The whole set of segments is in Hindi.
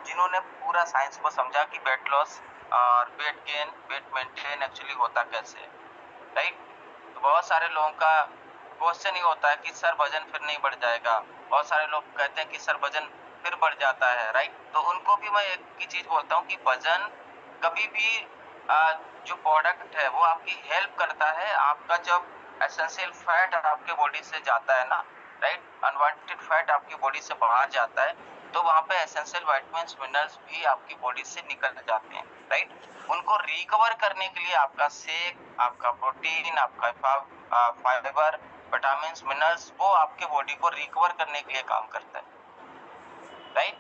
जिन्होंने पूरा साइंस को समझा कि वेट लॉस और weight gain, weight maintain actually होता कैसे है, राइट। तो बहुत सारे लोगों का क्वेश्चन ये होता है कि सर वजन फिर नहीं बढ़ जाएगा, बहुत सारे लोग कहते हैं कि सर वजन फिर बढ़ जाता है, राइट। तो उनको भी मैं एक ही चीज बोलता हूँ कि वजन कभी भी जो प्रोडक्ट है वो आपकी हेल्प करता है। आपका जब एसेंशियल फैट आपके बॉडी से जाता है ना, राइट, अनवांटेड फैट आपकी बॉडी से बाहर जाता है, तो वहां पे एसेंशियल विटामिन्स मिनरल्स भी आपकी बॉडी से निकल जाते हैं, राइट। उनको रिकवर करने के लिए आपका शेक, आपका प्रोटीन, आपका फाइबर, विटामिन्स मिनरल्स, वो आपके बॉडी को रिकवर करने के लिए काम करता है, राइट।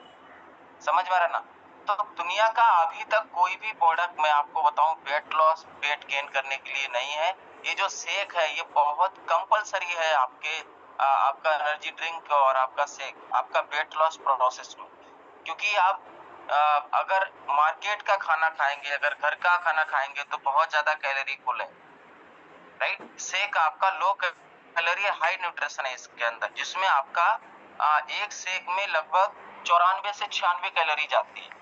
समझ में आ रहा ना। तो दुनिया का अभी तक कोई भी प्रोडक्ट मैं आपको बताऊं वेट लॉस, वेट गेन करने के लिए नहीं है। ये जो शेक है ये बहुत कंपलसरी है आपका एनर्जी ड्रिंक और आपका शेक आपका वेट लॉस प्रोसेस में, क्योंकि आप अगर मार्केट का खाना खाएंगे, अगर घर का खाना खाएंगे तो बहुत ज्यादा कैलोरी फुल है, राइट। शेक आपका लो कैलोरी हाई न्यूट्रिशन है इसके अंदर, जिसमें आपका एक शेक में लगभग 94 से 96 कैलोरी जाती है।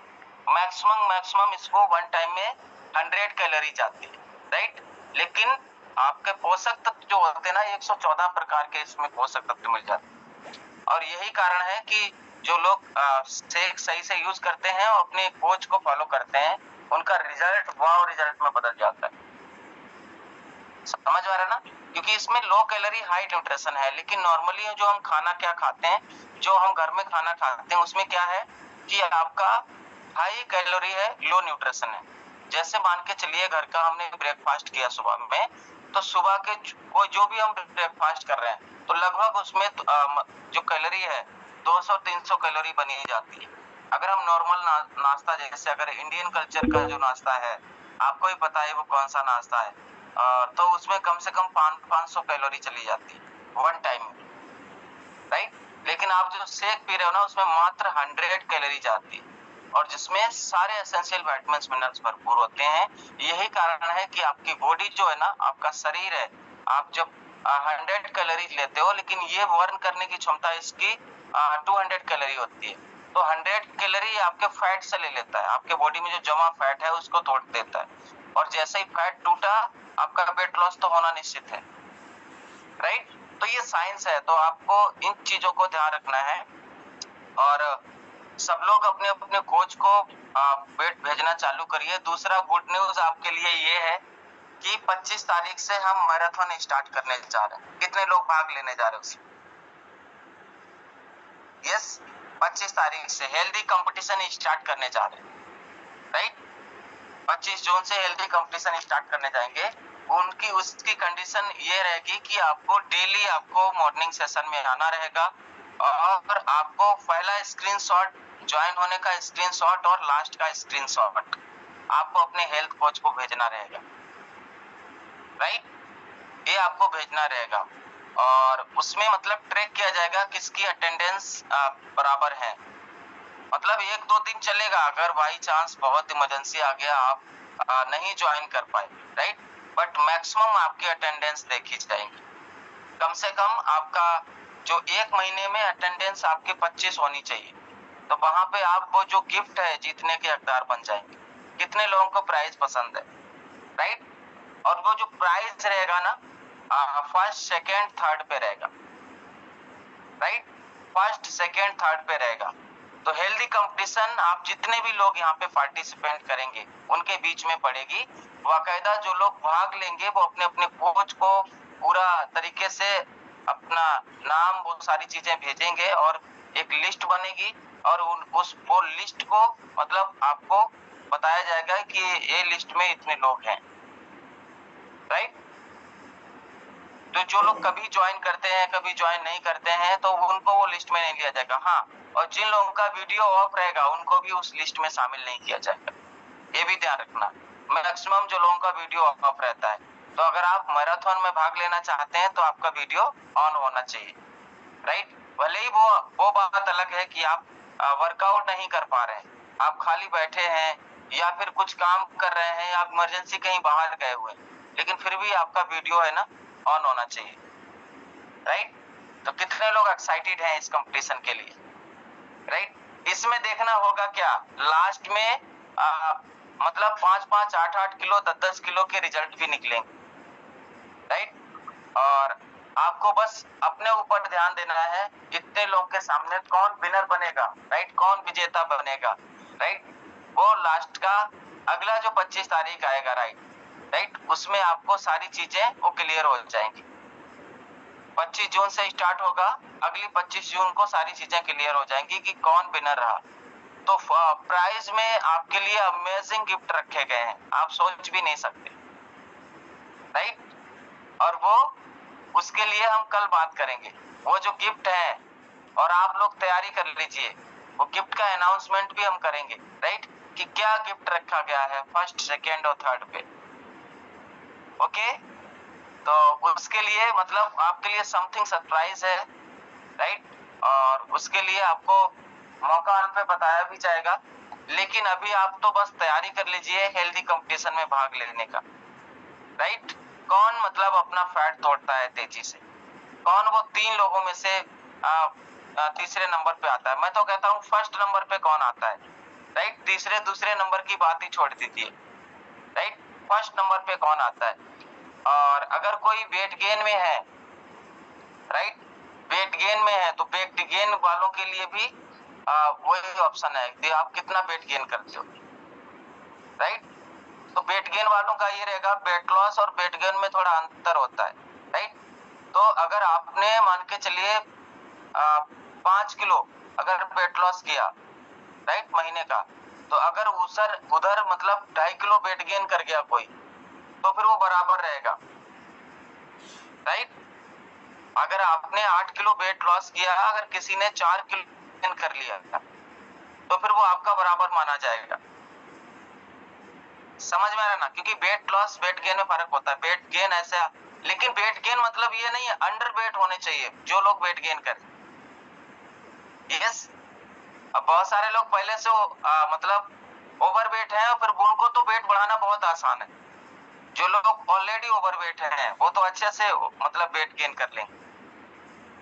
मैक्सिमम इसको वन टाइम में 100 कैलोरी जाती है, राइट। लेकिन आपके पोषक तत्व जो होते हैं ना, 114 प्रकार के इसमें पोषक तत्व मिल जाते हैं। और यही कारण है कि जो लोग शेक सही से यूज करते हैं और अपने कोच को फॉलो करते हैं, उनका रिजल्ट वाव रिजल्ट में बदल जाता है। समझ आ रहा है ना, क्योंकि इसमें लो कैलोरी हाई न्यूट्रिशन है। लेकिन नॉर्मली जो हम खाना क्या खाते हैं, जो हम घर में खाना खाते हैं उसमें क्या है कि आपका हाई कैलोरी है, लो न्यूट्रिशन है। जैसे मान के चलिए घर का हमने ब्रेकफास्ट किया सुबह में, तो सुबह के कोई जो भी हम ब्रेकफास्ट कर रहे हैं तो लगभग उसमें जो कैलोरी है 200-300 कैलोरी बनी जाती है। अगर हम नॉर्मल नाश्ता, जैसे अगर इंडियन कल्चर का जो नाश्ता है आपको ही पता है वो कौन सा नाश्ता है, तो उसमें कम से कम 500 कैलोरी चली जाती है वन टाइम में, राइट। लेकिन आप जो शेक पी रहे हो ना उसमें मात्र 100 कैलोरी जाती है, और जिसमें सारे एसेंशियल विटामिन्स मिनरल्स भरपूर होते हैं। यही कारण है कि आपकी बॉडी जो है ना, आपका शरीर है, आप जब 100 कैलोरी लेते हो, लेकिन ये बर्न करने की क्षमता इसकी 200 कैलोरी होती है। तो 100 कैलोरी आपके फैट से ले लेता है, आपके बॉडी में जो जमा फैट है उसको तोड़ देता है, और जैसे ही फैट टूटा आपका वेट लॉस तो होना निश्चित है, राइट। तो ये साइंस है, तो आपको इन चीजों को ध्यान रखना है। और सब लोग अपने अपने कोच को वेट भेजना चालू करिए। दूसरा गुड न्यूज आपके लिए ये है कि 25 तारीख से हम मैराथन स्टार्ट करने जा रहे हैं। कितने लोग भाग लेने जा रहे हैं उसमें? यस, 25 तारीख से हेल्दी कंपटीशन स्टार्ट करने जा रहे हैं, राइट। 25 जून से हेल्दी कंपटीशन स्टार्ट करने जाएंगे। उनकी उसकी कंडीशन ये रहेगी कि आपको डेली आपको मॉर्निंग सेशन में आना रहेगा, और आपको पहला स्क्रीनशॉट, ज्वाइन होने का स्क्रीनशॉट और लास्ट का स्क्रीनशॉट आपको अपने हेल्थ कोच को भेजना रहेगा, राइट। ये आपको भेजना रहेगा, और उसमें मतलब ट्रैक किया जाएगा किसकी अटेंडेंस बराबर है। मतलब 1-2 दिन चलेगा, अगर बाई चांस बहुत इमरजेंसी आ गया, आप नहीं ज्वाइन कर पाए, राइट, बट मैक्सिमम आपकी अटेंडेंस देखी जाएगी। कम से कम आपका जो एक महीने में अटेंडेंस आपके 25 होनी चाहिए, तो वहां पे आप वो जो गिफ्ट है जीतने के हकदार बन जाएंगे। कितने लोगों को प्राइज पसंद है, राइट। और वो जो प्राइज रहेगा ना, फर्स्ट सेकेंड थर्ड पे रहेगा, राइट, फर्स्ट सेकेंड थर्ड पे रहेगा। तो हेल्दी कंपटीशन आप जितने भी लोग यहाँ पे पार्टिसिपेंट करेंगे उनके बीच में पड़ेगी। बाकायदा जो लोग भाग लेंगे वो अपने अपने कोच को पूरा तरीके से अपना नाम, वो सारी चीजें भेजेंगे, और एक लिस्ट बनेगी, और वो लिस्ट को मतलब आपको बताया जाएगा कि ये लिस्ट में इतने लोग हैं, राइट। तो जो लोग कभी ज्वाइन करते हैं कभी ज्वाइन नहीं करते हैं तो उनको वो लिस्ट में नहीं लिया जाएगा। हाँ, और जिन लोगों का वीडियो ऑफ रहेगा उनको भी उस लिस्ट में शामिल नहीं किया जाएगा, ये भी ध्यान रखना। मैक्सिमम जो लोगों का वीडियो ऑफ रहता है, तो अगर आप मैराथन में भाग लेना चाहते हैं तो आपका वीडियो ऑन होना चाहिए, राइट। भले ही वो बात अलग है कि आप वर्कआउट नहीं कर पा रहे हैं, आप खाली बैठे हैं या फिर कुछ काम कर रहे हैं, आप इमरजेंसी कहीं बाहर गए हुए हैं, लेकिन फिर भी आपका वीडियो है ना ऑन होना चाहिए, राइट। तो कितने लोग एक्साइटेड हैं इस कंपटीशन के लिए, राइट। इसमें देखना होगा क्या लास्ट में मतलब 5-5, 8-8 किलो, 10-10 किलो के रिजल्ट भी निकलेंगे, राइट। और आपको बस अपने ऊपर ध्यान देना है, इतने लोग के सामने कौन विनर बनेगा, राइट, कौन विजेता बनेगा, राइट, वो लास्ट का अगला जो 25 तारीख आएगा, राइट, उसमें आपको सारी चीजें वो क्लियर हो जाएंगी। 25 जून से स्टार्ट होगा, अगली 25 जून को सारी चीजें क्लियर हो जाएंगी कि कौन विनर रहा। तो प्राइज में आपके लिए अमेजिंग गिफ्ट रखे गए हैं, आप सोच भी नहीं सकते, राइट। और वो उसके लिए हम कल बात करेंगे, वो जो गिफ्ट है, और आप लोग तैयारी कर लीजिए, वो गिफ्ट का अनाउंसमेंट भी हम करेंगे, राइट, कि क्या गिफ्ट रखा गया है फर्स्ट, सेकेंड और थर्ड पे। ओके, तो उसके लिए मतलब आपके लिए समथिंग सरप्राइज है, राइट, और उसके लिए आपको मौका पे बताया भी जाएगा। लेकिन अभी आप तो बस तैयारी कर लीजिए हेल्दी कंपटीशन में भाग लेने का, राइट। कौन मतलब अपना फैट तोड़ता है तेजी से, कौन वो 3 लोगों में से तीसरे नंबर पे आता है। मैं तो कहता हूँ फर्स्ट नंबर पे कौन आता है, राइट, तीसरे दूसरे नंबर की बात ही छोड़ दीजिए, राइट, फर्स्ट नंबर पे कौन आता है। और अगर कोई वेट गेन में है, राइट, वेट गेन में है, तो वेट गेन वालों के लिए भी वही ऑप्शन है कि आप कितना वेट गेन करते हो, राइट। तो वेट गेन वालों का ये रहेगा, वेट लॉस और वेट गेन में थोड़ा अंतर होता है, राइट। तो अगर आपने मान के चलिए 5 किलो अगर वेट लॉस किया, राइट, महीने का, तो अगर उधर मतलब 2.5 किलो वेट गेन कर गया कोई, तो फिर वो बराबर रहेगा, राइट। अगर आपने 8 किलो वेट लॉस किया, अगर किसी ने 4 किलो गेन कर लिया, तो फिर वो आपका बराबर माना जाएगा। समझ में आ रहा ना, क्योंकि वेट लॉस वेट गेन में फर्क होता है। वेट गेन ऐसा, लेकिन वेट गेन मतलब ये नहीं है अंडर वेट होने चाहिए जो लोग वेट गेन करें। यस, अब बहुत सारे लोग पहले से मतलब ओवर वेट है, और फिर उनको तो वेट बढ़ाना बहुत आसान है। जो लोग ऑलरेडी ओवर वेट है वो तो अच्छे से मतलब वेट गेन कर लेंगे।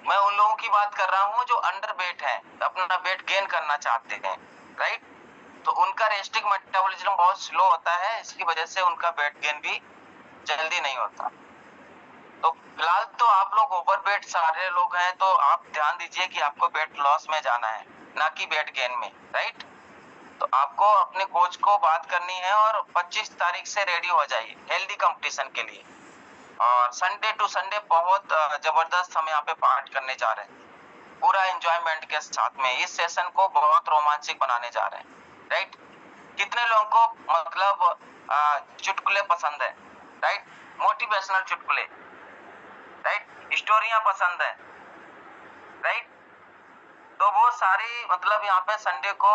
मैं उन लोगों की बात कर रहा हूँ जो अंडर वेट है, अपना वेट गेन करना चाहते हैं, राइट। तो उनका रेस्टिक मेटाबॉलिज्म बहुत स्लो होता है, इसकी वजह से उनका वेट गेन भी जल्दी नहीं होता। तो फिलहाल तो आप लोग ओवरवेट सारे लोग हैं, तो आप ध्यान दीजिए कि आपको वेट लॉस में जाना है, ना कि वेट गेन में, राइट। तो आपको अपने कोच को बात करनी है और 25 तारीख से रेडी हो जाइए हेल्दी कंपटीशन के लिए। और संडे टू संडे बहुत जबरदस्त हम यहाँ पे पार्ट करने जा रहे हैं, पूरा एंजॉयमेंट के साथ में इस सेशन को बहुत रोमांचक बनाने जा रहे हैं, राइट। कितने लोगों को मतलब चुटकुले पसंद है, राइट, मोटिवेशनल चुटकुले, राइट, स्टोरियां पसंद है, राइट। तो वो सारी मतलब यहाँ पे संडे को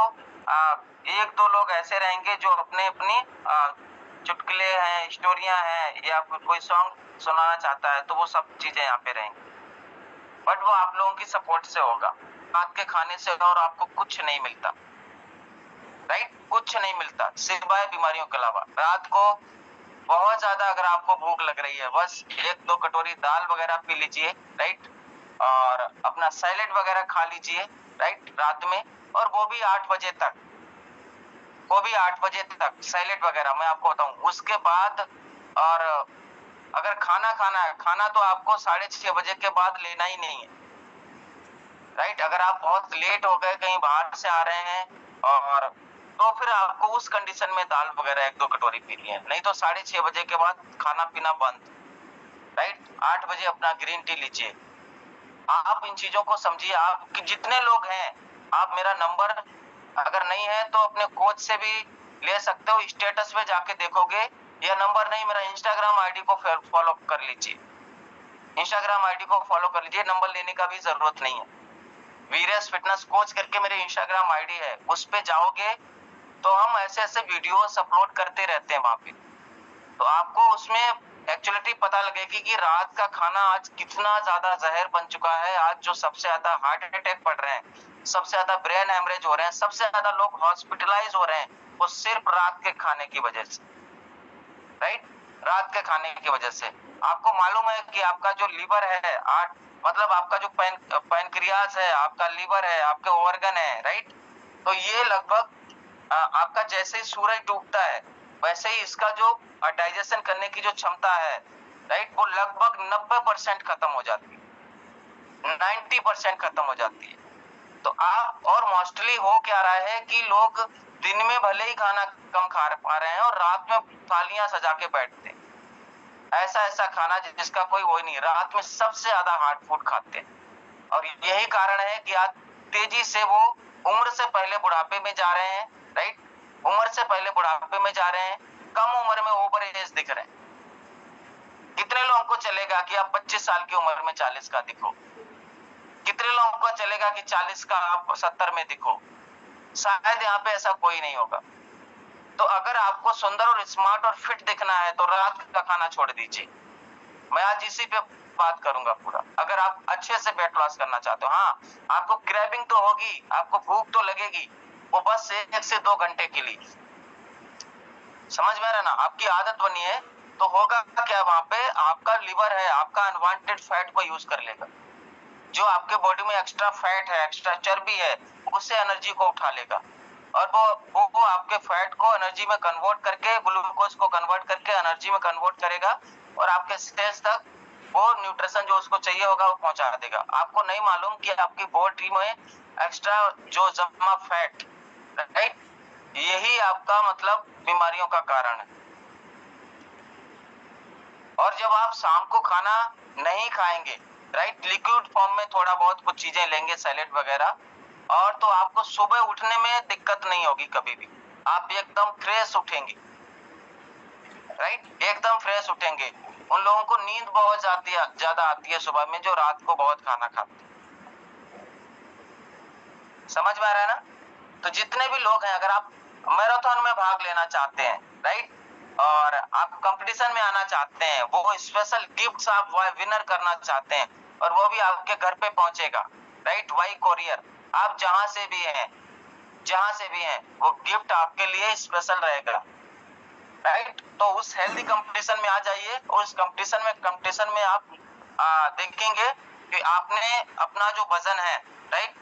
1-2 लोग ऐसे रहेंगे जो अपने अपनी चुटकुले हैं, स्टोरियां हैं, या फिर कोई सॉन्ग सुनाना चाहता है, तो वो सब चीजें यहाँ पे रहेंगी। बट वो आप लोगों की सपोर्ट से होगा, रात के खाने से और आपको कुछ नहीं मिलता, राइट, कुछ नहीं मिलता सिवाय बीमारियों के अलावा। रात को बहुत ज्यादा अगर आपको भूख लग रही है, बस 1-2 कटोरी दाल वगैरह पी लीजिए, राइट, और अपना सैलेड वगैरह खा लीजिए, राइट, रात में, और वो भी 8 बजे तक, वो भी 8 बजे तक सैलेड वगैरह मैं आपको बताऊं। उसके बाद और अगर खाना खाना है, खाना तो आपको 6:30 बजे के बाद लेना ही नहीं है, राइट। अगर आप बहुत लेट हो गए, कहीं बाहर से आ रहे हैं, और तो फिर आपको उस कंडीशन में दाल वगैरह 1-2 कटोरी पीनी है, नहीं तो 6:30 बजे के बाद खाना पीना बंद, राइट। 8 बजे अपना ग्रीन टी लीजिए। आप इन चीजों को समझिए। आप जितने लोग हैं, आप मेरा नंबर अगर नहीं है तो अपने कोच से भी ले सकते हो, स्टेटस पे जाके देखोगे, या नंबर नहीं, मेरा इंस्टाग्राम आईडी को फॉलो कर लीजिए, इंस्टाग्राम आईडी को फॉलो कर लीजिए, नंबर लेने का भी जरूरत नहीं है। वीरेश फिटनेस कोच करके मेरे इंस्टाग्राम आईडी है, उस पे जाओगे तो हम ऐसे ऐसे वीडियोस अपलोड करते रहते हैं वहां पे, तो आपको उसमें एक्चुअलिटी पता लगेगी कि रात का खाना आज कितना ज्यादा जहर बन चुका है। आज जो सबसे ज्यादा हार्ट अटैक पड़ रहे हैं, सबसे ज्यादा ब्रेन हेमरेज हो रहे हैं, सबसे ज्यादा लोग हॉस्पिटलाइज हो रहे हैं, वो सिर्फ रात के खाने की वजह से, राइट, रात के खाने की वजह से। आपको मालूम है कि आपका जो लीवर है, मतलब आपका जो पैनक्रियाज है, आपका लीवर है, आपके ऑर्गन है, राइट, तो ये लगभग आपका जैसे ही सूरज डूबता है वैसे ही इसका जो डाइजेशन करने की जो क्षमता है, राइट, वो लगभग 90% खत्म हो जाती है, 90% खत्म हो जाती है। तो आप और मोस्टली हो क्या रहा है कि लोग दिन में भले ही खाना कम खा पा रहे हैं और रात में थालियां सजा के बैठते हैं, ऐसा ऐसा खाना जिसका कोई वो नहीं, रात में सबसे ज्यादा हार्ड फूड खाते हैं। और यही कारण है कि आज तेजी से वो उम्र से पहले बुढ़ापे में जा रहे हैं, राइट, उम्र से पहले बुढ़ापे में जा रहे हैं, कम उम्र में ओवर एज दिख रहे हैं। कितने लोगों को चलेगा कि आप 25 साल की उम्र में 40 का दिखो? कितने लोगों को चलेगा कि 40 का आप 70 में दिखो? शायद यहाँ पे ऐसा कोई नहीं होगा। तो अगर आपको सुंदर और स्मार्ट और फिट दिखना है तो रात का खाना छोड़ दीजिए। मैं आज इसी पे बात करूंगा पूरा। अगर आप अच्छे से वेट लॉस करना चाहते हो, हाँ, आपको क्रेविंग तो होगी, आपको भूख तो लगेगी, वो बस 1 से 2 घंटे के लिए। समझ में आ रहा है ना? आपकी आदत बनी है तो होगा क्या, वहां पे आपका लिवर है, आपका अनवांटेड फैट को यूज कर लेगा। जो आपके बॉडी में एक्स्ट्रा फैट है, एक्स्ट्रा चर्बी है, उससे एनर्जी को उठा लेगा और वो आपके फैट को एनर्जी में कन्वर्ट करके, ग्लूकोज को कन्वर्ट करके एनर्जी में कन्वर्ट करेगा और आपके सेल्स तक वो न्यूट्रिशन जो उसको चाहिए होगा वो पहुंचा देगा। आपको नहीं मालूम कि आपकी बॉडी में एक्स्ट्रा जो जमा फैट, राइट, यही आपका मतलब बीमारियों का कारण है। और जब आप शाम को खाना नहीं खाएंगे, राइट, लिक्विड फॉर्म में थोड़ा बहुत कुछ चीजें लेंगे, सैलेड वगैरह, और तो आपको सुबह उठने में दिक्कत नहीं होगी कभी भी। आप एकदम फ्रेश उठेंगे, राइट, एकदम फ्रेश उठेंगे। उन लोगों को नींद बहुत ज्यादा आती है सुबह में जो रात को बहुत खाना खाते हैं। समझ में आ रहा है ना? तो जितने भी लोग हैं, अगर आप मैराथन में भाग लेना चाहते हैं, राइट, और आप कंपटीशन में आना चाहते हैं, वो स्पेशल गिफ्ट्स आप विनर करना चाहते हैं और वो भी आपके घर पे पहुंचेगा, राइट, वाई कोरियर, आप जहां से भी हैं वो गिफ्ट आपके लिए स्पेशल रहेगा, राइट। तो उस हेल्दी कंपटीशन में आ जाइए और उस कंपटीशन में आप देखेंगे कि आपने अपना जो वजन है, राइट,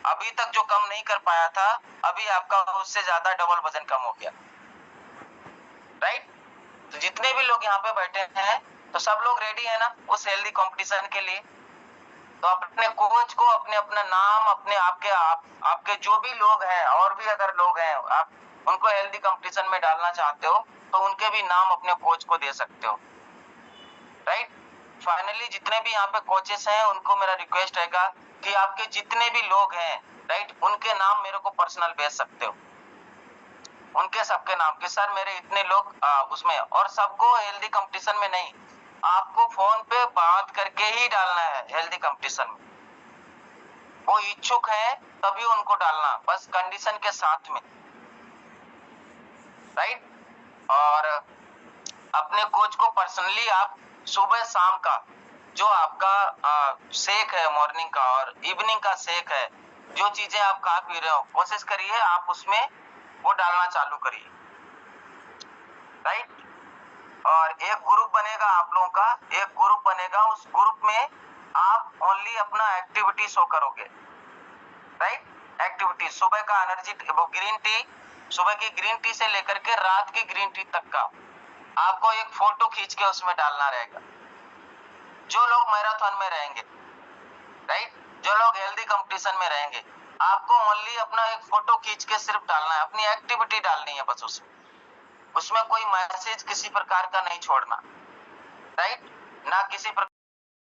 अभी तक जो कम नहीं कर पाया था, अभी आपका उससे ज्यादा डबल वजन कम हो गया, राइट। तो जितने भी लोग यहाँ पे बैठे हैं तो सब लोग रेडी है ना उस हेल्दी कंपटीशन के लिए? तो अपने कोच को, अपना नाम, अपने आपके जो भी लोग हैं और भी अगर लोग हैं आप उनको हेल्दी कंपटीशन में डालना चाहते हो तो उनके भी नाम अपने कोच को दे सकते हो, राइट। फाइनली जितने भी यहाँ पे कोचेस हैं उनको मेरा रिक्वेस्ट रहेगा कि आपके जितने भी लोग हैं, राइट, उनके नाम मेरे को पर्सनल भेज सकते हो, उनके सबके नाम कि सर मेरे इतने लोग उसमें, और सबको हेल्दी कंपटीशन में नहीं, आपको फोन पे बात करके ही डालना है हेल्दी कंपटीशन में। वो इच्छुक है तभी उनको डालना, बस कंडीशन के साथ में, राइट। और अपने कोच को पर्सनली आप सुबह शाम का जो आपका शेक है, मॉर्निंग का और इवनिंग का शेक है, जो चीजें आप खा पी रहे हो, कोशिश करिए आप उसमें वो डालना चालू करिए, राइट। और एक ग्रुप बनेगा आप लोगों का, एक ग्रुप बनेगा, उस ग्रुप में आप ओनली अपना एक्टिविटी शो करोगे, राइट। एक्टिविटी सुबह का एनर्जी, वो ग्रीन टी, सुबह की ग्रीन टी से लेकर के रात की ग्रीन टी तक का आपको एक फोटो खींच के उसमें डालना रहेगा। जो लोग मैराथन में रहेंगे, राइट, जो लोग हेल्दी कंपटीशन में रहेंगे, आपको ओनली अपना एक फोटो खींच के सिर्फ डालना है, अपनी एक्टिविटी डालनी है बस उसमें कोई मैसेज किसी प्रकार का नहीं छोड़ना, राइट, ना किसी प्रकार